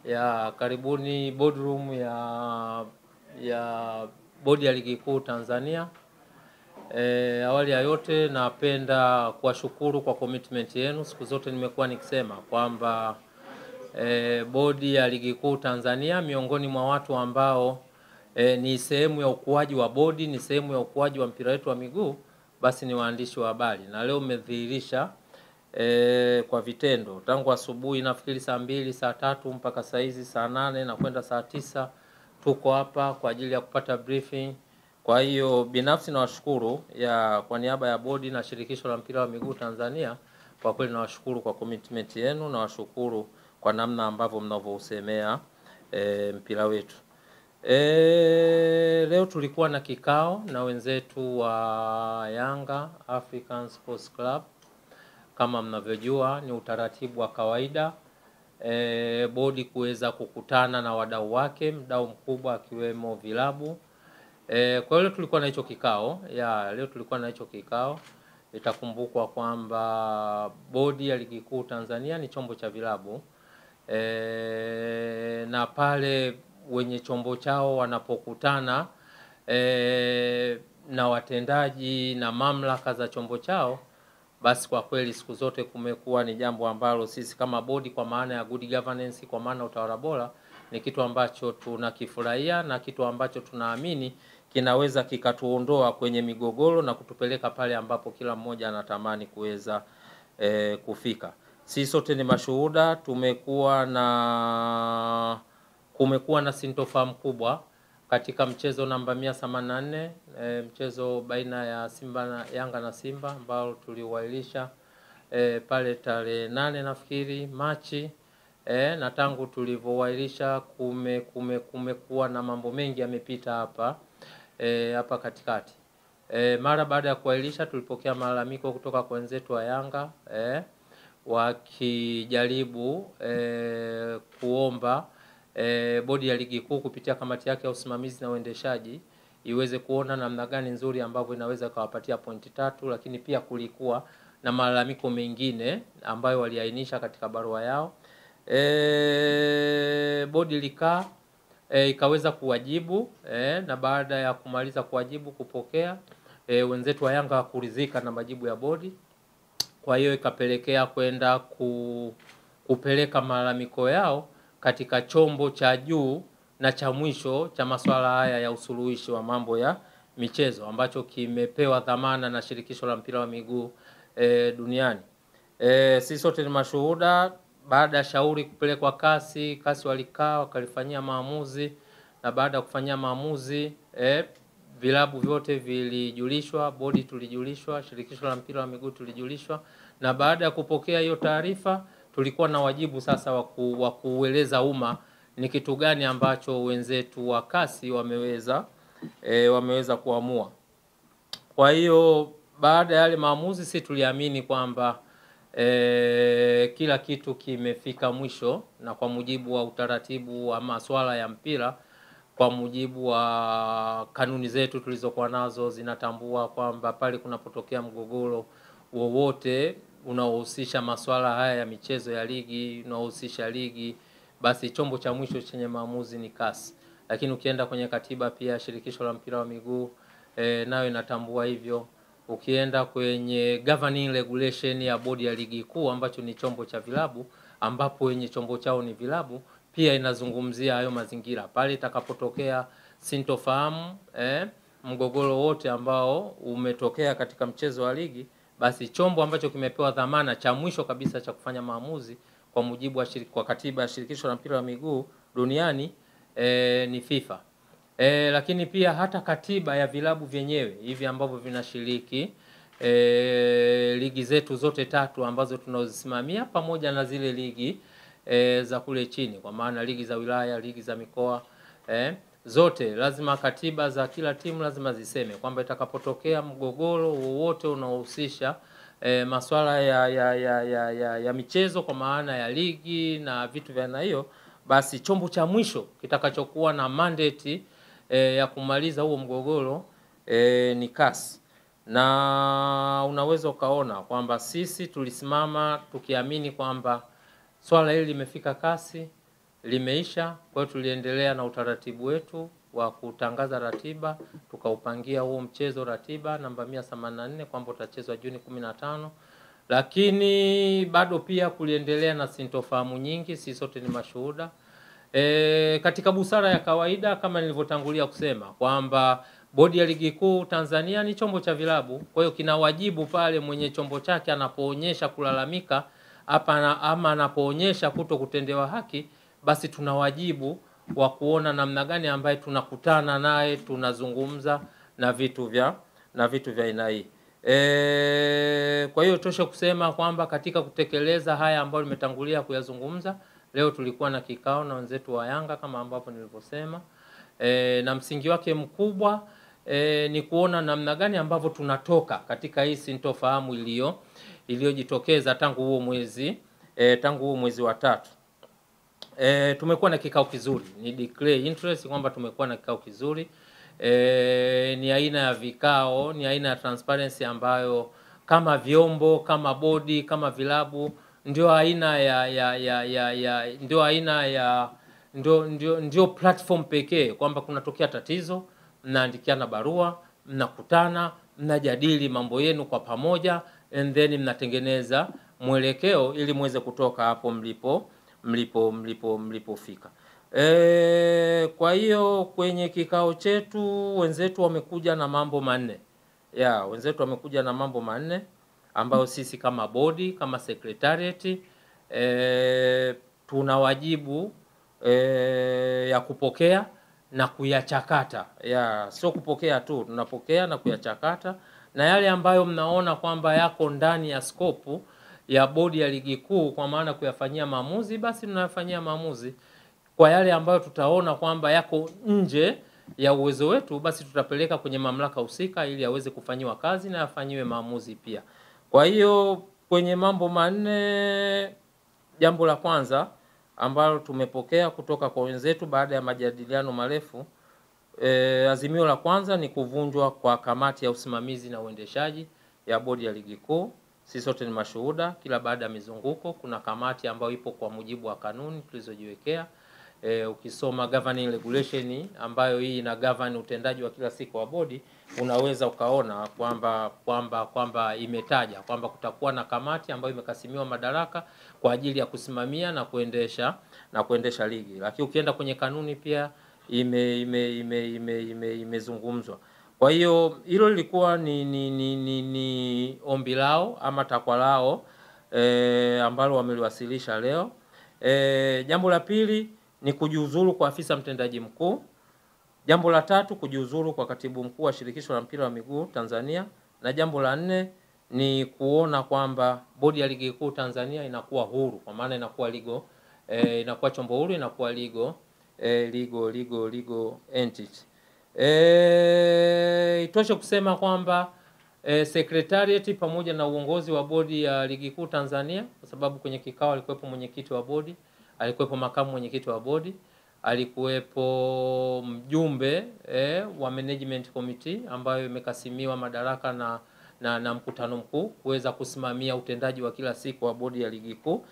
ya karibuni boardroom ya bodi ya ligi kuu Tanzania. Awali ya yote napenda kuwashukuru kwa commitment yenu. Siku zote nimekuwa nikisema kwamba bodi ya ligi kuu Tanzania miongoni mwa watu ambao ni sehemu ya ukuaji wa bodi, ni sehemu ya ukuaji wa mpira wetu wa miguu, basi ni waandishi wa habari. Na leo mmedhihirisha kwa vitendo. Tangu asubuhi nafikiri saa 2, saa 3 mpaka saa hizi saa 8 na kwenda saa 9 tuko hapa kwa ajili ya kupata briefing. Kwa hiyo binafsi nawashukuru kwa niaba ya bodi na shirikisho la mpira wa miguu Tanzania, kwa kweli nawashukuru kwa commitment yenu, nawashukuru kwa namna ambavyo mnavyosemea mpira wetu. Leo tulikuwa na kikao na wenzetu wa Yanga African Sports Club. Kama mnavyojua ni utaratibu wa kawaida bodi kuweza kukutana na wadau wake, mdau mkubwa akiwemo vilabu. Kwa hiyo tulikuwa na hicho kikao. Leo tulikuwa na hicho kikao. Itakumbukwa kwamba bodi ya ligi kuu Tanzania ni chombo cha vilabu. Na pale wenye chombo chao wanapokutana na watendaji na mamlaka za chombo chao, basi kwa kweli siku zote kumekuwa ni jambo ambalo sisi kama bodi, kwa maana ya good governance, kwa maana utawala bora, ni kitu ambacho tunakifurahia na kitu ambacho tunaamini kinaweza kikatuondoa kwenye migogoro na kutupeleka pale ambapo kila mmoja anatamani kuweza kufika. Sisi sote ni mashuhuda, kumekuwa na sintofahamu kubwa katika mchezo namba 184, mchezo baina ya Yanga na Simba ambao tuliwailisha pale tarehe 8 nafikiri Machi. Na tangu tulivyowailisha kumekuwa na mambo mengi yamepita hapa katikati. Mara baada ya kuwailisha tulipokea malalamiko kutoka kwa wenzetu wa Yanga wakijaribu kuomba bodi ya ligi kuu kupitia kamati yake ya usimamizi na uendeshaji iweze kuona namna gani nzuri ambavyo inaweza kuwapatia pointi 3, lakini pia kulikuwa na malalamiko mengine ambayo waliainisha katika barua yao. Bodi likaa ikaweza kuwajibu na baada ya kumaliza kuwajibu kupokea, wenzetu wa Yanga kuridhika na majibu ya bodi. Kwa hiyo ikapelekea kwenda kupeleka malalamiko yao katika chombo cha juu na cha mwisho cha masuala haya ya usuluhishi wa mambo ya michezo, ambacho kimepewa dhamana na shirikisho la mpira wa miguu duniani. Sisi sote ni mashuhuda. Baada ya shauri kupelekwa kasi walikaa wakalifanyia maamuzi, na baada ya kufanyia maamuzi vilabu vyote vilijulishwa, bodi tulijulishwa, shirikisho la mpira wa miguu tulijulishwa, na baada ya kupokea hiyo taarifa tulikuwa na wajibu sasa wa kueleza umma ni kitu gani ambacho wenzetu wa kasi wameweza kuamua. Kwa hiyo baada ya yale maamuzi sisi tuliamini kwamba kila kitu kimefika mwisho, na kwa mujibu wa utaratibu wa masuala ya mpira, kwa mujibu wa kanuni zetu tulizokuwa nazo, zinatambua kwamba pale kunapotokea mgogoro wowote unaohusisha masuala haya ya michezo ya ligi, unaohusisha ligi, basi chombo cha mwisho chenye maamuzi ni kasi. Lakini ukienda kwenye katiba pia shirikisho la mpira wa miguu nayo inatambua hivyo. Ukienda kwenye governing regulation ya bodi ya ligi kuu, ambacho ni chombo cha vilabu, ambapo wenye chombo chao ni vilabu, pia inazungumzia hayo mazingira. Pale itakapotokea sintofahamu, mgogoro wote ambao umetokea katika mchezo wa ligi, basi chombo ambacho kimepewa dhamana cha mwisho kabisa cha kufanya maamuzi kwa mujibu wa katiba ya shirikisho la mpira wa miguu duniani ni FIFA. Lakini pia hata katiba ya vilabu vyenyewe hivi ambavyo vinashiriki ligi zetu zote 3 ambazo tunazosimamia, pamoja na zile ligi za kule chini, kwa maana ligi za wilaya, ligi za mikoa, zote lazima katiba za kila timu lazima ziseme kwamba itakapotokea mgogoro wowote unaohusisha masuala ya michezo, kwa maana ya ligi na vitu vya aina hiyo, basi chombo cha mwisho kitakachokuwa na mandate ya kumaliza huo mgogoro ni kasi. Na unaweza ukaona kwamba sisi tulisimama tukiamini kwamba swala hili limefika kasi, limeisha. Kwa hiyo tuliendelea na utaratibu wetu wa kutangaza ratiba, tukaupangia huo mchezo ratiba namba 184 kwamba utachezwa Juni 15. Lakini bado pia kuliendelea na sintofahamu nyingi, sisi sote ni mashuhuda. Katika busara ya kawaida kama nilivyotangulia kusema kwamba Bodi ya Ligi Kuu Tanzania ni chombo cha vilabu, kwa hiyo kina wajibu pale mwenye chombo chake anapoonyesha kulalamika ama anapoonyesha kuto kutendewa haki, basi tuna wajibu wa kuona namna gani ambaye tunakutana naye, tunazungumza na vitu vya aina hii. Kwa hiyo tosha kusema kwamba katika kutekeleza haya ambayo nimetangulia kuyazungumza, leo tulikuwa na kikao na wenzetu wa Yanga kama ambapo nilivyosema, na msingi wake mkubwa ni kuona namna gani ambavyo tunatoka katika hii sintofahamu iliyojitokeza tangu huo mwezi wa 3. Tumekuwa na kikao kizuri, ni declare interest kwamba tumekuwa na kikao kizuri. Ni aina ya vikao, ni aina ya transparency ambayo kama vyombo, kama bodi, kama vilabu ndio ndio platform pekee kwamba kunatokea tatizo, mnaandikiana barua, mnakutana, mnajadili mambo yenu kwa pamoja, and then mnatengeneza mwelekeo ili muweze kutoka hapo mlipofika. Kwa hiyo kwenye kikao chetu wenzetu wamekuja na mambo manne. Wenzetu wamekuja na mambo manne ambayo sisi kama bodi, kama secretariat tuna wajibu ya kupokea na kuyachakata. Sio kupokea tu, tunapokea na kuyachakata, na yale ambayo mnaona kwamba yako ndani ya scope ya Bodi ya Ligi Kuu kwa maana kuyafanyia maamuzi, basi mnayafanyia maamuzi. Kwa yale ambayo tutaona kwamba yako nje ya uwezo wetu, basi tutapeleka kwenye mamlaka husika ili yaweze kufanyiwa kazi na yafanyiwe maamuzi pia. Kwa hiyo kwenye mambo manne, jambo la kwanza ambalo tumepokea kutoka kwa wenzetu baada ya majadiliano marefu, azimio la kwanza ni kuvunjwa kwa kamati ya usimamizi na uendeshaji ya Bodi ya Ligi Kuu. Sisi sote ni mashuhuda, kila baada ya mizunguko kuna kamati ambayo ipo kwa mujibu wa kanuni tulizojiwekea. Ukisoma governing regulation ambayo hii ina govern utendaji wa kila siku wa bodi, unaweza ukaona kwamba imetaja kwamba kutakuwa na kamati ambayo imekasimiwa madaraka kwa ajili ya kusimamia na kuendesha ligi. Lakini ukienda kwenye kanuni pia imezungumzwa. Kwa hiyo hilo lilikuwa ni ombi lao ama takwa lao ambalo wameliwasilisha leo. Jambo la pili ni kujiuzuru kwa afisa mtendaji mkuu. Jambo la tatu kujiuzuru kwa katibu mkuu wa Shirikisho la Mpira wa Miguu Tanzania, na jambo la nne ni kuona kwamba Bodi ya Ligi Kuu Tanzania inakuwa huru, kwa maana inakuwa inakuwa chombo huru, inakuwa legal entity. Itoshe kusema kwamba secretariat pamoja na uongozi wa Bodi ya Ligi Kuu Tanzania, kwa sababu kwenye kikao alikuwepo mwenyekiti wa bodi, alikuwepo makamu mwenyekiti wa bodi, alikuwepo mjumbe wa management committee ambayo imekasimiwa madaraka na mkutano mkuu kuweza kusimamia utendaji wa kila siku wa Bodi ya Ligi Kuu.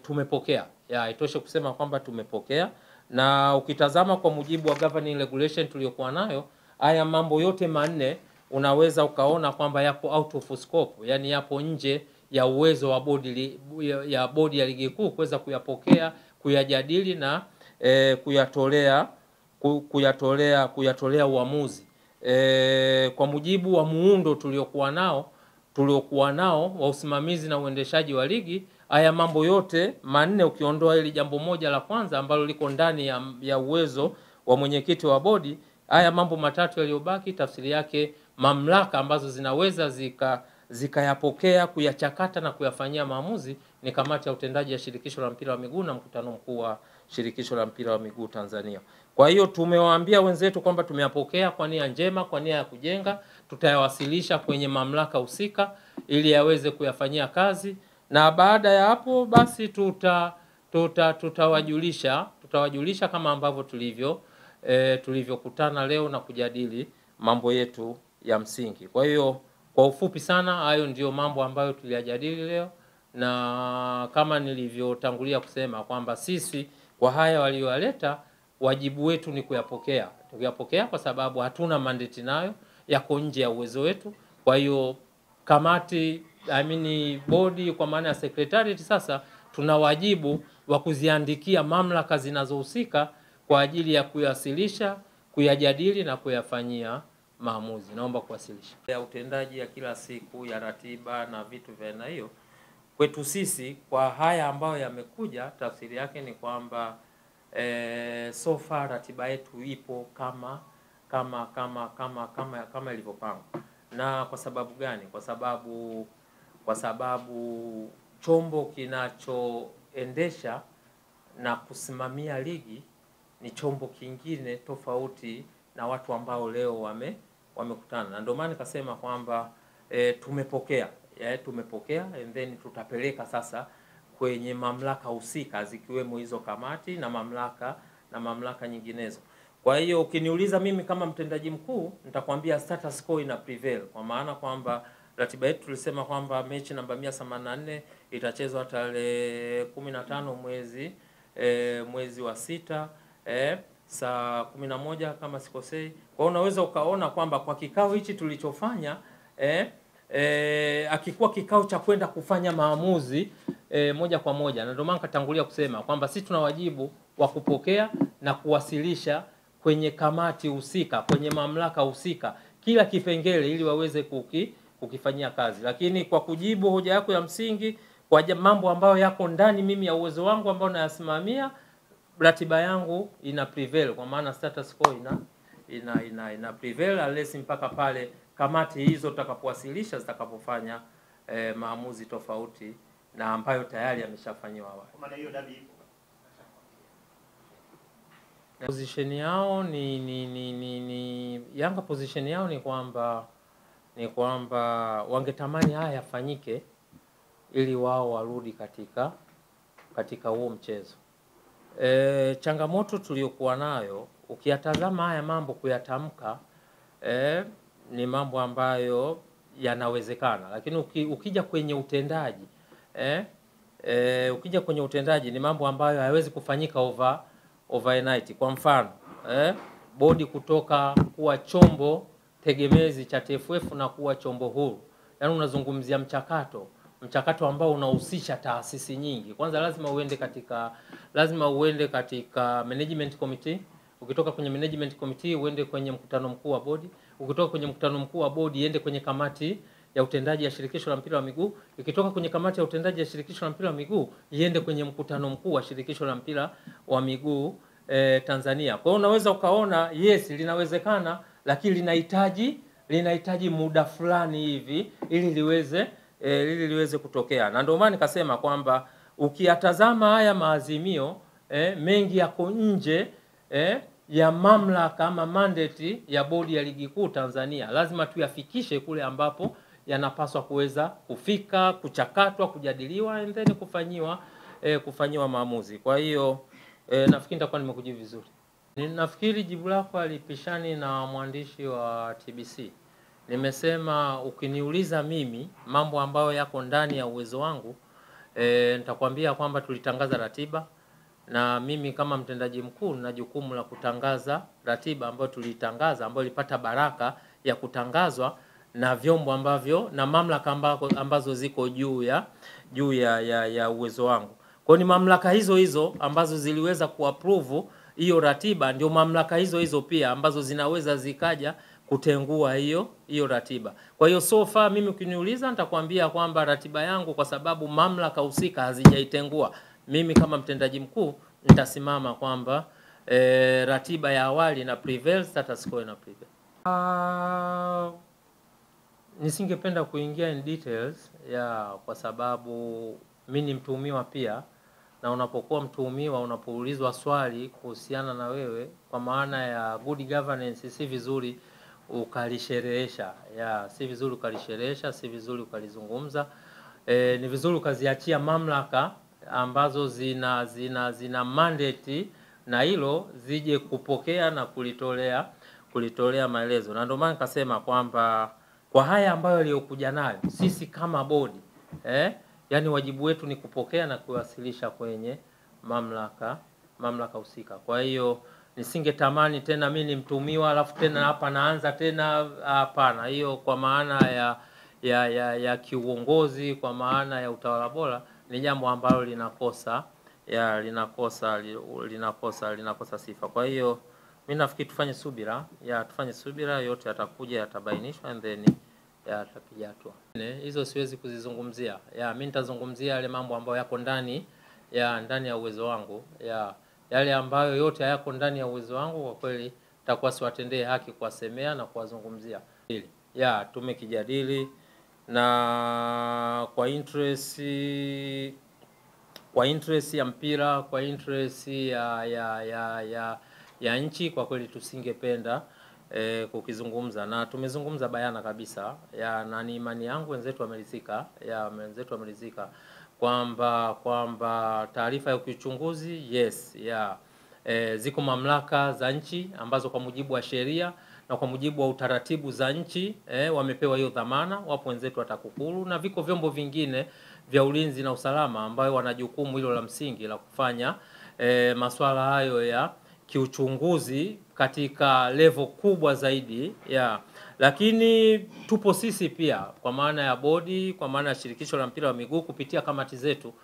Tumepokea. Itoshe kusema kwamba tumepokea, na ukitazama kwa mujibu wa governing regulation tuliyokuwa nayo, haya mambo yote manne unaweza ukaona kwamba yapo out of scope, yani yapo nje ya uwezo wa Bodi ya Ligi Kuu kuweza kuyapokea, kuyajadili na kuyatolea uamuzi. Kwa mujibu wa muundo tuliokuwa nao wa usimamizi na uendeshaji wa ligi, haya mambo yote manne ukiondoa ili jambo moja la kwanza ambalo liko ndani ya uwezo wa mwenyekiti wa bodi, haya mambo matatu yaliyobaki tafsiri yake mamlaka ambazo zinaweza zikayapokea, kuyachakata na kuyafanyia maamuzi ni kamati ya utendaji ya Shirikisho la Mpira wa Miguu na mkutano mkuu wa Shirikisho la Mpira wa Miguu Tanzania. Kwa hiyo tumewaambia wenzetu kwamba tumeyapokea kwa nia njema, kwa nia ya kujenga, tutayawasilisha kwenye mamlaka husika ili yaweze kuyafanyia kazi, na baada ya hapo basi tutawajulisha kama ambavyo tulivyokutana leo na kujadili mambo yetu ya msingi. Kwa hiyo kwa ufupi sana hayo ndio mambo ambayo tuliyajadili leo, na kama nilivyotangulia kusema kwamba sisi kwa haya walioyaleta, wajibu wetu ni kuyapokea. Tukiyapokea kwa sababu hatuna mandate nayo, yako nje ya uwezo wetu. Kwa hiyo kamati, bodi kwa maana ya secretariat, sasa tuna wajibu wa kuziandikia mamlaka zinazohusika kwa ajili ya kuyawasilisha, kuyajadili na kuyafanyia maamuzi. Naomba kuwasilisha ya utendaji ya kila siku ya ratiba na vitu vya aina hiyo. Kwetu sisi kwa haya ambayo yamekuja, tafsiri yake ni kwamba so far ratiba yetu ipo kama ilivyopangwa. Na kwa sababu gani? Kwa sababu chombo kinachoendesha na kusimamia ligi ni chombo kingine tofauti na watu ambao leo wamekutana. Na ndio maana nikasema kwamba tumepokea and then tutapeleka sasa kwenye mamlaka husika zikiwemo hizo kamati na mamlaka nyinginezo. Kwa hiyo ukiniuliza mimi kama mtendaji mkuu, nitakwambia status quo ina prevail, kwa maana kwamba ratiba yetu tulisema kwamba mechi namba 184 itachezwa tarehe 15 mwezi wa 6 saa 11 kama sikosei. Kwa hiyo unaweza ukaona kwamba kwa kikao hichi tulichofanya akikuwa kikao cha kwenda kufanya maamuzi moja kwa moja, na ndio maana katangulia kusema kwamba sisi tuna wajibu wa kupokea na kuwasilisha kwenye kamati husika, kwenye mamlaka husika kila kipengele ili waweze kukifanyia kazi. Lakini kwa kujibu hoja yako ya msingi, kwa mambo ambayo yako ndani mimi ya uwezo wangu ambao nayasimamia, ratiba yangu ina prevail, kwa maana status quo ina prevail unless mpaka pale kamati hizo tutakapowasilisha zitakapofanya maamuzi tofauti na ambayo tayari yameshafanywa awali. Kwa maana hiyo dabi ipo. Position yao Yanga position yao ni kwamba wangetamani haya yafanyike ili wao warudi katika huo mchezo. Changamoto tuliyokuwa nayo, ukiyatazama haya mambo kuyatamka ni mambo ambayo yanawezekana, lakini ukija kwenye utendaji ni mambo ambayo hayawezi kufanyika overnight. Kwa mfano bodi kutoka kuwa chombo tegemezi cha TFF na kuwa chombo huru, yaani unazungumzia mchakato ambao unahusisha taasisi nyingi. Kwanza lazima uende katika management committee. Ukitoka kwenye management committee uende kwenye mkutano mkuu wa bodi. Ukitoka kwenye mkutano mkuu wa bodi iende kwenye kamati ya utendaji ya shirikisho la mpira wa miguu. Ikitoka kwenye kamati ya utendaji ya shirikisho la mpira wa miguu iende kwenye mkutano mkuu wa shirikisho la mpira wa miguu Tanzania. Kwa hiyo unaweza ukaona yes, linawezekana, lakini linahitaji muda fulani hivi ili liweze kutokea. Na ndio maana nikasema kwamba ukiyatazama haya maazimio mengi yako nje ya mamlaka ama mandate ya bodi ya ligi kuu Tanzania. Lazima tuyafikishe kule ambapo yanapaswa kuweza kufika, kuchakatwa, kujadiliwa and then kufanyiwa maamuzi. Kwa hiyo nafikiri nitakuwa nimekujibu vizuri. Ninafikiri jibu lako alipishani na mwandishi wa TBC. Nimesema ukiniuliza mimi mambo ambayo yako ndani ya uwezo wangu, nitakwambia kwamba tulitangaza ratiba, na mimi kama mtendaji mkuu na jukumu la kutangaza ratiba ambayo tulitangaza, ambayo ilipata baraka ya kutangazwa na vyombo ambavyo na mamlaka ambazo ziko juu ya uwezo wangu. Kwa ni mamlaka hizo ambazo ziliweza kuapprove hiyo ratiba, ndio mamlaka hizo pia ambazo zinaweza zikaja kutengua hiyo ratiba. Kwa hiyo so far mimi ukiniuliza nitakwambia kwamba ratiba yangu, kwa sababu mamlaka husika hazijaitengua, mimi kama mtendaji mkuu nitasimama kwamba ratiba ya awali na prevail, status quo na prevail. Nisingependa kuingia in details kwa sababu mimi ni mtuhumiwa pia, na unapokuwa mtuhumiwa, unapoulizwa swali kuhusiana na wewe kwa maana ya good governance, si vizuri ukalisherehesha. Si vizuri ukalisherehesha, si vizuri ukalizungumza. Ni vizuri ukaziachia mamlaka ambazo zina mandate na hilo zije kupokea na kulitolea maelezo. Na ndio maana nikasema kwamba kwa haya ambayo aliyokuja nayo sisi kama bodi yani wajibu wetu ni kupokea na kuwasilisha kwenye mamlaka husika. Kwa hiyo nisingetamani tena mimi ni mtumiwa alafu tena hapa naanza tena, hapana. Hiyo kwa maana ya kiuongozi, kwa maana ya utawala bora, ni jambo ambalo linakosa linakosa sifa. Kwa hiyo mimi nafikiri tufanye subira, yote yatakuja, yatabainishwa, and then yatapiga hatua. Hizo siwezi kuzizungumzia. Mimi nitazungumzia yale mambo ambayo yako ndani ya uwezo wangu. Yale ambayo yote hayako ndani ya uwezo wangu, kwa kweli nitakuwa siwatendee haki kuwasemea na kuwazungumzia. Tumekijadili na kwa interest ya mpira, kwa interest ya nchi, kwa kweli tusingependa kukizungumza, na tumezungumza bayana kabisa na ni imani yangu wenzetu wameridhika kwamba taarifa ya kiuchunguzi ziko mamlaka za nchi ambazo kwa mujibu wa sheria na kwa mujibu wa utaratibu za nchi wamepewa hiyo dhamana. Wapo wenzetu wa TAKUKURU na viko vyombo vingine vya ulinzi na usalama ambayo wana jukumu hilo la msingi la kufanya masuala hayo ya kiuchunguzi katika level kubwa zaidi lakini tupo sisi pia kwa maana ya bodi, kwa maana ya shirikisho la mpira wa miguu kupitia kamati zetu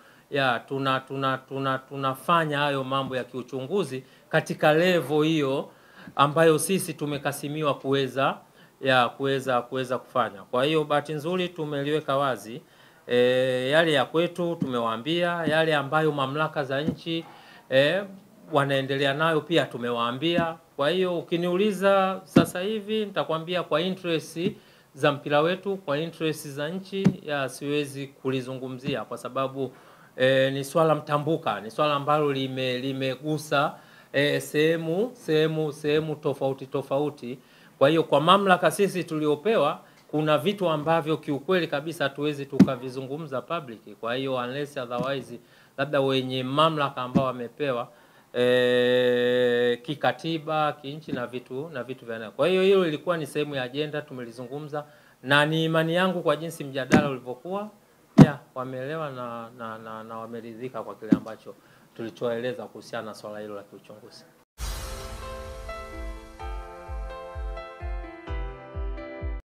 tunafanya hayo mambo ya kiuchunguzi katika level hiyo ambayo sisi tumekasimiwa kuweza kufanya. Kwa hiyo bahati nzuri tumeliweka wazi yale ya kwetu, tumewaambia yale ambayo mamlaka za nchi wanaendelea nayo pia tumewaambia. Kwa hiyo ukiniuliza sasa hivi nitakwambia kwa interest za mpira wetu, kwa interest za nchi siwezi kulizungumzia kwa sababu ni swala mtambuka, ni swala ambalo limegusa sehemu tofauti. Kwa hiyo kwa mamlaka sisi tuliopewa, kuna vitu ambavyo kiukweli kabisa hatuwezi tukavizungumza public. Kwa hiyo unless otherwise, labda wenye mamlaka ambao wamepewa kikatiba, kinchi na vitu vya. Kwa hiyo hilo ilikuwa ni sehemu ya agenda, tumelizungumza na ni imani yangu kwa jinsi mjadala ulivyokuwa wameelewa na wameridhika kwa kile ambacho tulichoeleza kuhusiana na swala hilo la kiuchunguzi.